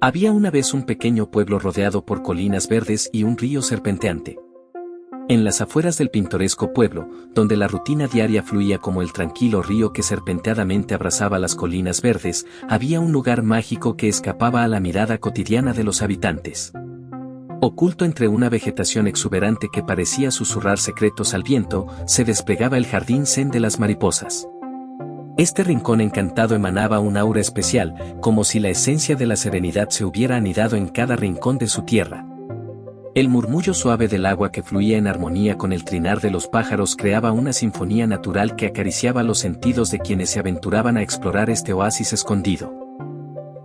Había una vez un pequeño pueblo rodeado por colinas verdes y un río serpenteante. En las afueras del pintoresco pueblo, donde la rutina diaria fluía como el tranquilo río que serpenteadamente abrazaba las colinas verdes, había un lugar mágico que escapaba a la mirada cotidiana de los habitantes. Oculto entre una vegetación exuberante que parecía susurrar secretos al viento, se desplegaba el jardín zen de las mariposas. Este rincón encantado emanaba un aura especial, como si la esencia de la serenidad se hubiera anidado en cada rincón de su tierra. El murmullo suave del agua que fluía en armonía con el trinar de los pájaros creaba una sinfonía natural que acariciaba los sentidos de quienes se aventuraban a explorar este oasis escondido.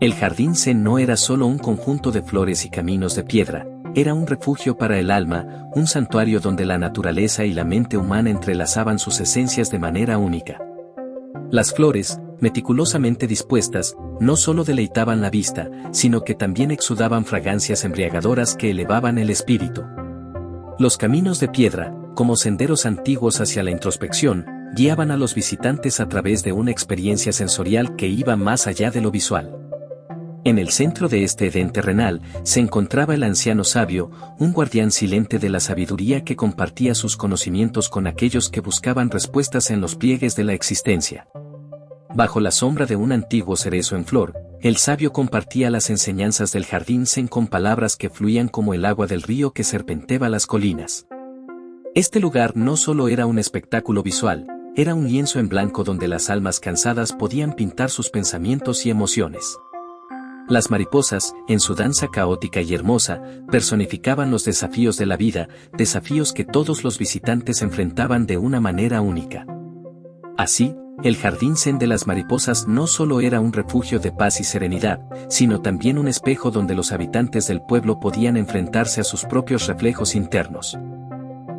El jardín zen no era solo un conjunto de flores y caminos de piedra, era un refugio para el alma, un santuario donde la naturaleza y la mente humana entrelazaban sus esencias de manera única. Las flores, meticulosamente dispuestas, no solo deleitaban la vista, sino que también exudaban fragancias embriagadoras que elevaban el espíritu. Los caminos de piedra, como senderos antiguos hacia la introspección, guiaban a los visitantes a través de una experiencia sensorial que iba más allá de lo visual. En el centro de este Edén terrenal, se encontraba el anciano sabio, un guardián silente de la sabiduría que compartía sus conocimientos con aquellos que buscaban respuestas en los pliegues de la existencia. Bajo la sombra de un antiguo cerezo en flor, el sabio compartía las enseñanzas del jardín zen con palabras que fluían como el agua del río que serpenteaba las colinas. Este lugar no solo era un espectáculo visual, era un lienzo en blanco donde las almas cansadas podían pintar sus pensamientos y emociones. Las mariposas, en su danza caótica y hermosa, personificaban los desafíos de la vida, desafíos que todos los visitantes enfrentaban de una manera única. Así, el jardín zen de las mariposas no solo era un refugio de paz y serenidad, sino también un espejo donde los habitantes del pueblo podían enfrentarse a sus propios reflejos internos.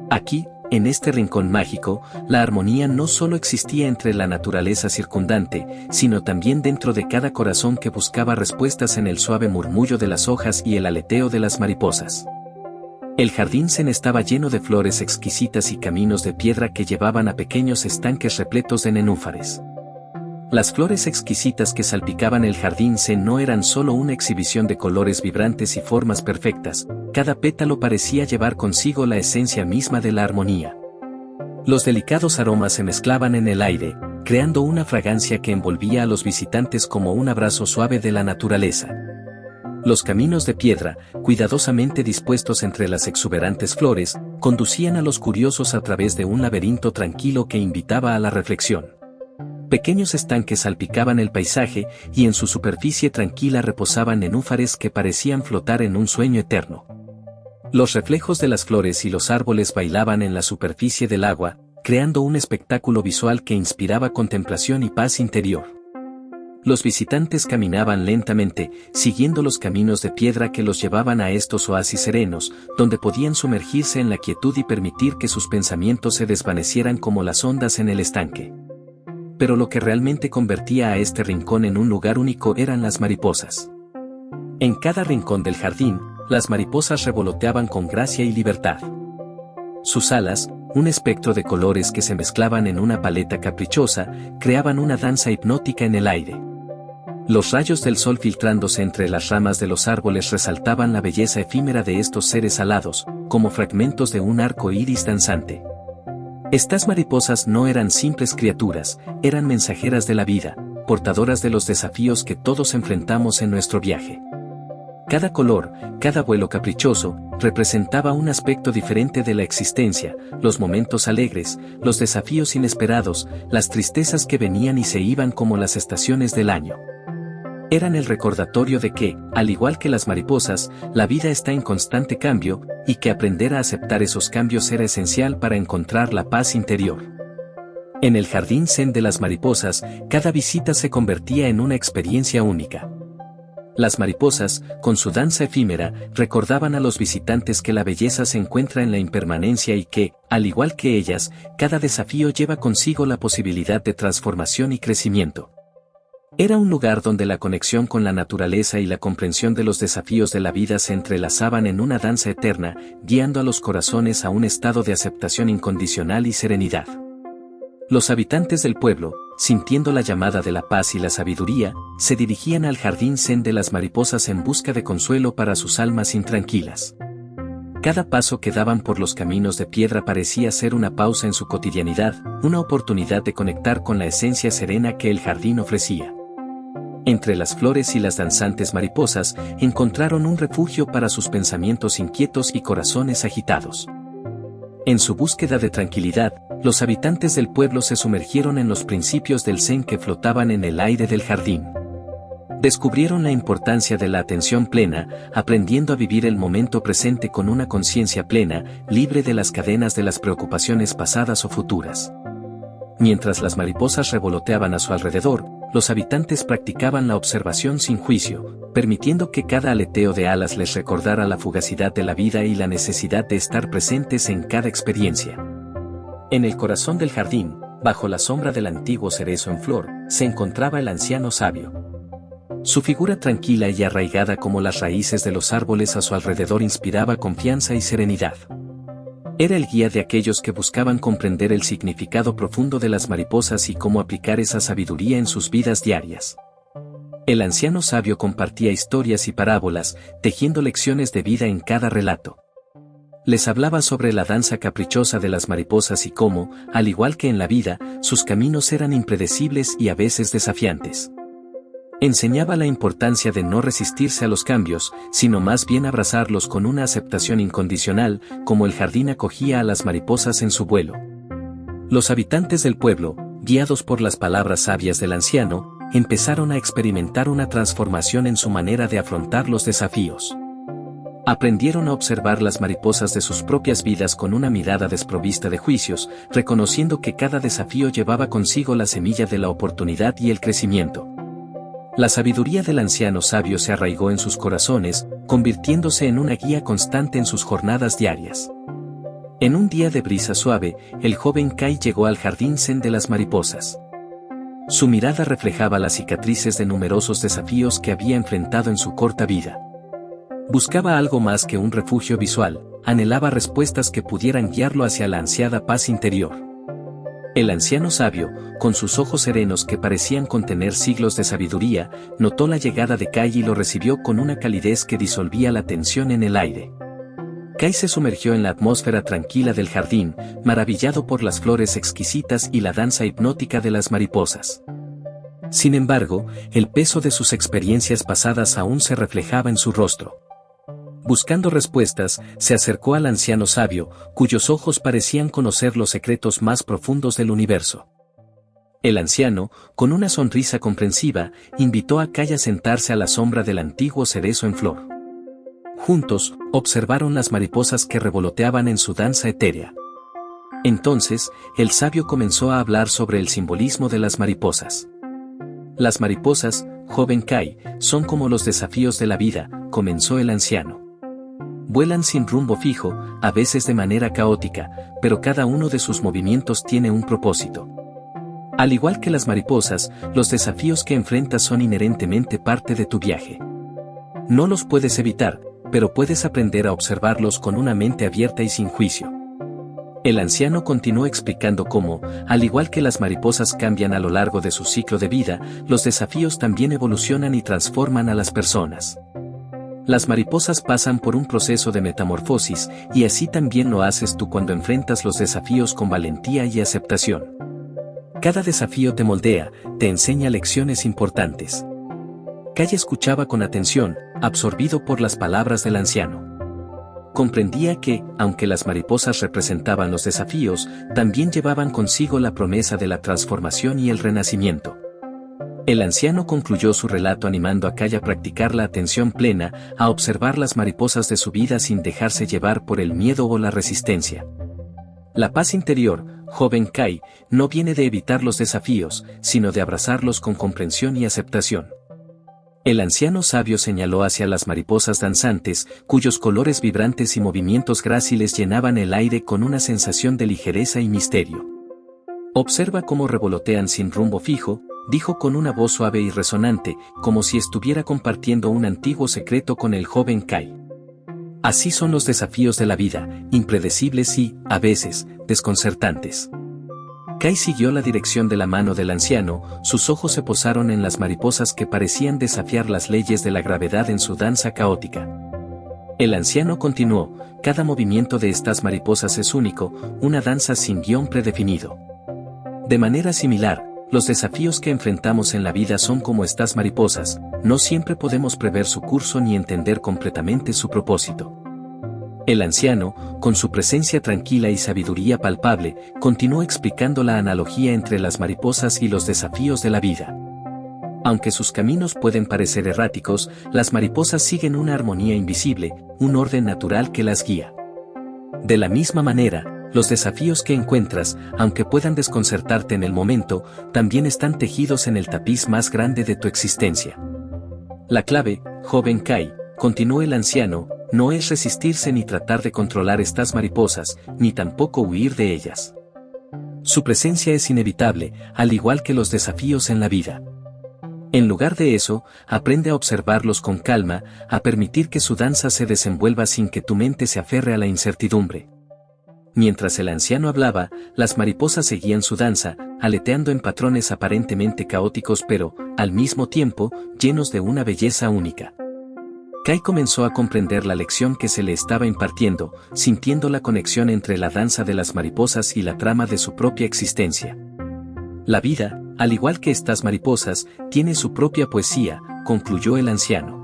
Aquí, en este rincón mágico, la armonía no solo existía entre la naturaleza circundante, sino también dentro de cada corazón que buscaba respuestas en el suave murmullo de las hojas y el aleteo de las mariposas. El jardín zen estaba lleno de flores exquisitas y caminos de piedra que llevaban a pequeños estanques repletos de nenúfares. Las flores exquisitas que salpicaban el jardín zen no eran solo una exhibición de colores vibrantes y formas perfectas, cada pétalo parecía llevar consigo la esencia misma de la armonía. Los delicados aromas se mezclaban en el aire, creando una fragancia que envolvía a los visitantes como un abrazo suave de la naturaleza. Los caminos de piedra, cuidadosamente dispuestos entre las exuberantes flores, conducían a los curiosos a través de un laberinto tranquilo que invitaba a la reflexión. Pequeños estanques salpicaban el paisaje y en su superficie tranquila reposaban nenúfares que parecían flotar en un sueño eterno. Los reflejos de las flores y los árboles bailaban en la superficie del agua, creando un espectáculo visual que inspiraba contemplación y paz interior. Los visitantes caminaban lentamente, siguiendo los caminos de piedra que los llevaban a estos oasis serenos, donde podían sumergirse en la quietud y permitir que sus pensamientos se desvanecieran como las ondas en el estanque. Pero lo que realmente convertía a este rincón en un lugar único eran las mariposas. En cada rincón del jardín, las mariposas revoloteaban con gracia y libertad. Sus alas, un espectro de colores que se mezclaban en una paleta caprichosa, creaban una danza hipnótica en el aire. Los rayos del sol filtrándose entre las ramas de los árboles resaltaban la belleza efímera de estos seres alados, como fragmentos de un arco iris danzante. Estas mariposas no eran simples criaturas, eran mensajeras de la vida, portadoras de los desafíos que todos enfrentamos en nuestro viaje. Cada color, cada vuelo caprichoso, representaba un aspecto diferente de la existencia, los momentos alegres, los desafíos inesperados, las tristezas que venían y se iban como las estaciones del año. Eran el recordatorio de que, al igual que las mariposas, la vida está en constante cambio, y que aprender a aceptar esos cambios era esencial para encontrar la paz interior. En el jardín zen de las mariposas, cada visita se convertía en una experiencia única. Las mariposas, con su danza efímera, recordaban a los visitantes que la belleza se encuentra en la impermanencia y que, al igual que ellas, cada desafío lleva consigo la posibilidad de transformación y crecimiento. Era un lugar donde la conexión con la naturaleza y la comprensión de los desafíos de la vida se entrelazaban en una danza eterna, guiando a los corazones a un estado de aceptación incondicional y serenidad. Los habitantes del pueblo, sintiendo la llamada de la paz y la sabiduría, se dirigían al jardín zen de las mariposas en busca de consuelo para sus almas intranquilas. Cada paso que daban por los caminos de piedra parecía ser una pausa en su cotidianidad, una oportunidad de conectar con la esencia serena que el jardín ofrecía. Entre las flores y las danzantes mariposas, encontraron un refugio para sus pensamientos inquietos y corazones agitados. En su búsqueda de tranquilidad, los habitantes del pueblo se sumergieron en los principios del zen que flotaban en el aire del jardín. Descubrieron la importancia de la atención plena, aprendiendo a vivir el momento presente con una conciencia plena, libre de las cadenas de las preocupaciones pasadas o futuras. Mientras las mariposas revoloteaban a su alrededor, los habitantes practicaban la observación sin juicio, permitiendo que cada aleteo de alas les recordara la fugacidad de la vida y la necesidad de estar presentes en cada experiencia. En el corazón del jardín, bajo la sombra del antiguo cerezo en flor, se encontraba el anciano sabio. Su figura tranquila y arraigada como las raíces de los árboles a su alrededor inspiraba confianza y serenidad. Era el guía de aquellos que buscaban comprender el significado profundo de las mariposas y cómo aplicar esa sabiduría en sus vidas diarias. El anciano sabio compartía historias y parábolas, tejiendo lecciones de vida en cada relato. Les hablaba sobre la danza caprichosa de las mariposas y cómo, al igual que en la vida, sus caminos eran impredecibles y a veces desafiantes. Enseñaba la importancia de no resistirse a los cambios, sino más bien abrazarlos con una aceptación incondicional, como el jardín acogía a las mariposas en su vuelo. Los habitantes del pueblo, guiados por las palabras sabias del anciano, empezaron a experimentar una transformación en su manera de afrontar los desafíos. Aprendieron a observar las mariposas de sus propias vidas con una mirada desprovista de juicios, reconociendo que cada desafío llevaba consigo la semilla de la oportunidad y el crecimiento. La sabiduría del anciano sabio se arraigó en sus corazones, convirtiéndose en una guía constante en sus jornadas diarias. En un día de brisa suave, el joven Kai llegó al jardín zen de las mariposas. Su mirada reflejaba las cicatrices de numerosos desafíos que había enfrentado en su corta vida. Buscaba algo más que un refugio visual, anhelaba respuestas que pudieran guiarlo hacia la ansiada paz interior. El anciano sabio, con sus ojos serenos que parecían contener siglos de sabiduría, notó la llegada de Kai y lo recibió con una calidez que disolvía la tensión en el aire. Kai se sumergió en la atmósfera tranquila del jardín, maravillado por las flores exquisitas y la danza hipnótica de las mariposas. Sin embargo, el peso de sus experiencias pasadas aún se reflejaba en su rostro. Buscando respuestas, se acercó al anciano sabio, cuyos ojos parecían conocer los secretos más profundos del universo. El anciano, con una sonrisa comprensiva, invitó a Kai a sentarse a la sombra del antiguo cerezo en flor. Juntos, observaron las mariposas que revoloteaban en su danza etérea. Entonces, el sabio comenzó a hablar sobre el simbolismo de las mariposas. Las mariposas, joven Kai, son como los desafíos de la vida, comenzó el anciano. Vuelan sin rumbo fijo, a veces de manera caótica, pero cada uno de sus movimientos tiene un propósito. Al igual que las mariposas, los desafíos que enfrentas son inherentemente parte de tu viaje. No los puedes evitar, pero puedes aprender a observarlos con una mente abierta y sin juicio. El anciano continuó explicando cómo, al igual que las mariposas cambian a lo largo de su ciclo de vida, los desafíos también evolucionan y transforman a las personas. Las mariposas pasan por un proceso de metamorfosis, y así también lo haces tú cuando enfrentas los desafíos con valentía y aceptación. Cada desafío te moldea, te enseña lecciones importantes. Kai escuchaba con atención, absorbido por las palabras del anciano. Comprendía que, aunque las mariposas representaban los desafíos, también llevaban consigo la promesa de la transformación y el renacimiento. El anciano concluyó su relato animando a Kai a practicar la atención plena, a observar las mariposas de su vida sin dejarse llevar por el miedo o la resistencia. La paz interior, joven Kai, no viene de evitar los desafíos, sino de abrazarlos con comprensión y aceptación. El anciano sabio señaló hacia las mariposas danzantes, cuyos colores vibrantes y movimientos gráciles llenaban el aire con una sensación de ligereza y misterio. Observa cómo revolotean sin rumbo fijo, dijo con una voz suave y resonante, como si estuviera compartiendo un antiguo secreto con el joven Kai. Así son los desafíos de la vida, impredecibles y, a veces, desconcertantes. Kai siguió la dirección de la mano del anciano, sus ojos se posaron en las mariposas que parecían desafiar las leyes de la gravedad en su danza caótica. El anciano continuó, cada movimiento de estas mariposas es único, una danza sin guión predefinido. De manera similar, los desafíos que enfrentamos en la vida son como estas mariposas, no siempre podemos prever su curso ni entender completamente su propósito. El anciano, con su presencia tranquila y sabiduría palpable, continuó explicando la analogía entre las mariposas y los desafíos de la vida. Aunque sus caminos pueden parecer erráticos, las mariposas siguen una armonía invisible, un orden natural que las guía. De la misma manera, los desafíos que encuentras, aunque puedan desconcertarte en el momento, también están tejidos en el tapiz más grande de tu existencia. La clave, joven Kai, continuó el anciano, no es resistirse ni tratar de controlar estas mariposas, ni tampoco huir de ellas. Su presencia es inevitable, al igual que los desafíos en la vida. En lugar de eso, aprende a observarlos con calma, a permitir que su danza se desenvuelva sin que tu mente se aferre a la incertidumbre. Mientras el anciano hablaba, las mariposas seguían su danza, aleteando en patrones aparentemente caóticos pero, al mismo tiempo, llenos de una belleza única. Kai comenzó a comprender la lección que se le estaba impartiendo, sintiendo la conexión entre la danza de las mariposas y la trama de su propia existencia. La vida, al igual que estas mariposas, tiene su propia poesía, concluyó el anciano.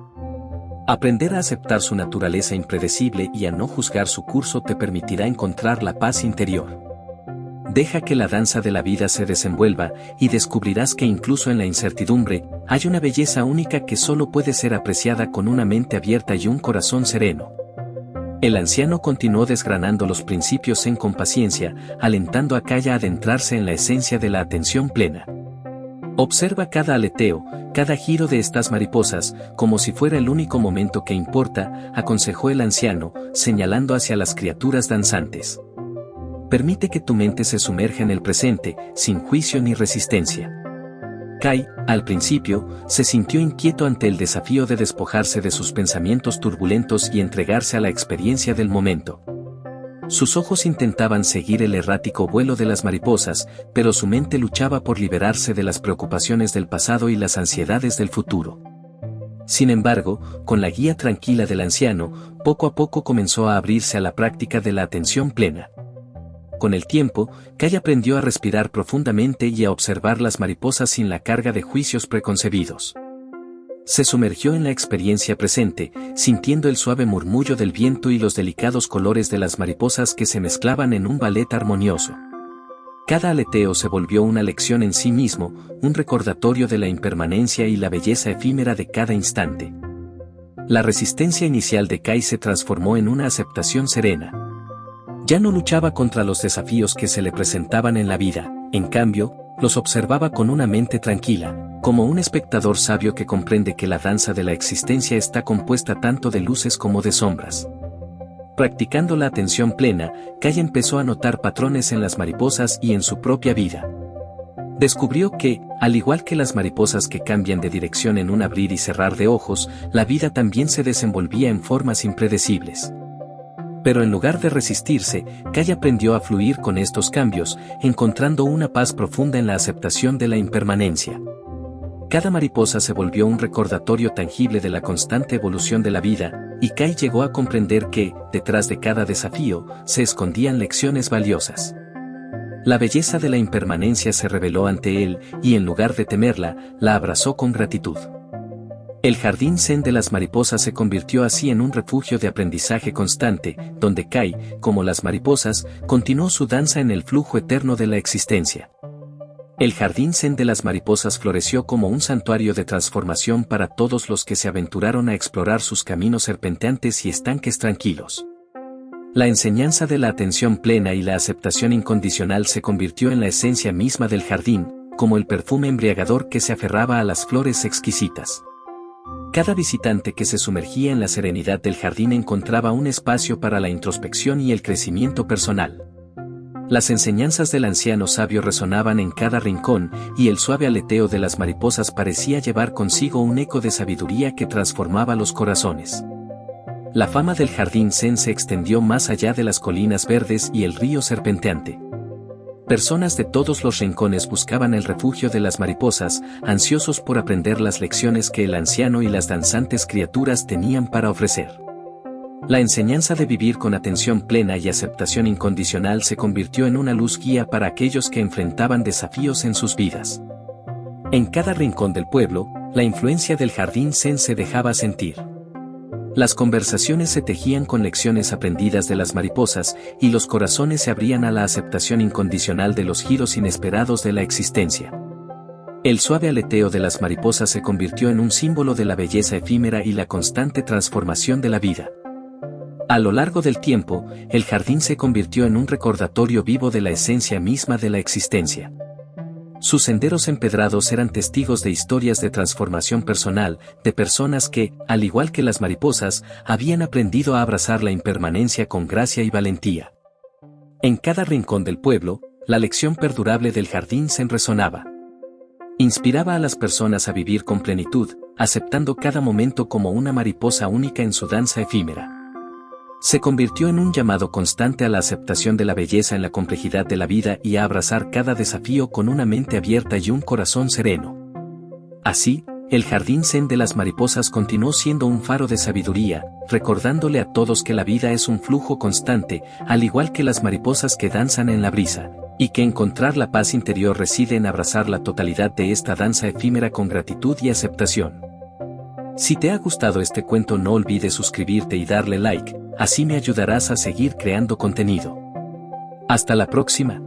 Aprender a aceptar su naturaleza impredecible y a no juzgar su curso te permitirá encontrar la paz interior. Deja que la danza de la vida se desenvuelva y descubrirás que incluso en la incertidumbre, hay una belleza única que solo puede ser apreciada con una mente abierta y un corazón sereno. El anciano continuó desgranando los principios zen con paciencia, alentando a Kai a adentrarse en la esencia de la atención plena. Observa cada aleteo, cada giro de estas mariposas, como si fuera el único momento que importa, aconsejó el anciano, señalando hacia las criaturas danzantes. Permite que tu mente se sumerja en el presente, sin juicio ni resistencia. Kai, al principio, se sintió inquieto ante el desafío de despojarse de sus pensamientos turbulentos y entregarse a la experiencia del momento. Sus ojos intentaban seguir el errático vuelo de las mariposas, pero su mente luchaba por liberarse de las preocupaciones del pasado y las ansiedades del futuro. Sin embargo, con la guía tranquila del anciano, poco a poco comenzó a abrirse a la práctica de la atención plena. Con el tiempo, Kai aprendió a respirar profundamente y a observar las mariposas sin la carga de juicios preconcebidos. Se sumergió en la experiencia presente, sintiendo el suave murmullo del viento y los delicados colores de las mariposas que se mezclaban en un ballet armonioso. Cada aleteo se volvió una lección en sí mismo, un recordatorio de la impermanencia y la belleza efímera de cada instante. La resistencia inicial de Kai se transformó en una aceptación serena. Ya no luchaba contra los desafíos que se le presentaban en la vida, en cambio, los observaba con una mente tranquila, como un espectador sabio que comprende que la danza de la existencia está compuesta tanto de luces como de sombras. Practicando la atención plena, Kai empezó a notar patrones en las mariposas y en su propia vida. Descubrió que, al igual que las mariposas que cambian de dirección en un abrir y cerrar de ojos, la vida también se desenvolvía en formas impredecibles. Pero en lugar de resistirse, Kai aprendió a fluir con estos cambios, encontrando una paz profunda en la aceptación de la impermanencia. Cada mariposa se volvió un recordatorio tangible de la constante evolución de la vida, y Kai llegó a comprender que, detrás de cada desafío, se escondían lecciones valiosas. La belleza de la impermanencia se reveló ante él, y en lugar de temerla, la abrazó con gratitud. El jardín zen de las mariposas se convirtió así en un refugio de aprendizaje constante, donde Kai, como las mariposas, continuó su danza en el flujo eterno de la existencia. El jardín zen de las mariposas floreció como un santuario de transformación para todos los que se aventuraron a explorar sus caminos serpenteantes y estanques tranquilos. La enseñanza de la atención plena y la aceptación incondicional se convirtió en la esencia misma del jardín, como el perfume embriagador que se aferraba a las flores exquisitas. Cada visitante que se sumergía en la serenidad del jardín encontraba un espacio para la introspección y el crecimiento personal. Las enseñanzas del anciano sabio resonaban en cada rincón, y el suave aleteo de las mariposas parecía llevar consigo un eco de sabiduría que transformaba los corazones. La fama del jardín zen se extendió más allá de las colinas verdes y el río serpenteante. Personas de todos los rincones buscaban el refugio de las mariposas, ansiosos por aprender las lecciones que el anciano y las danzantes criaturas tenían para ofrecer. La enseñanza de vivir con atención plena y aceptación incondicional se convirtió en una luz guía para aquellos que enfrentaban desafíos en sus vidas. En cada rincón del pueblo, la influencia del jardín zen se dejaba sentir. Las conversaciones se tejían con lecciones aprendidas de las mariposas, y los corazones se abrían a la aceptación incondicional de los giros inesperados de la existencia. El suave aleteo de las mariposas se convirtió en un símbolo de la belleza efímera y la constante transformación de la vida. A lo largo del tiempo, el jardín se convirtió en un recordatorio vivo de la esencia misma de la existencia. Sus senderos empedrados eran testigos de historias de transformación personal, de personas que, al igual que las mariposas, habían aprendido a abrazar la impermanencia con gracia y valentía. En cada rincón del pueblo, la lección perdurable del jardín zen resonaba. Inspiraba a las personas a vivir con plenitud, aceptando cada momento como una mariposa única en su danza efímera. Se convirtió en un llamado constante a la aceptación de la belleza en la complejidad de la vida y a abrazar cada desafío con una mente abierta y un corazón sereno. Así, el jardín zen de las mariposas continuó siendo un faro de sabiduría, recordándole a todos que la vida es un flujo constante, al igual que las mariposas que danzan en la brisa, y que encontrar la paz interior reside en abrazar la totalidad de esta danza efímera con gratitud y aceptación. Si te ha gustado este cuento, no olvides suscribirte y darle like, así me ayudarás a seguir creando contenido. Hasta la próxima.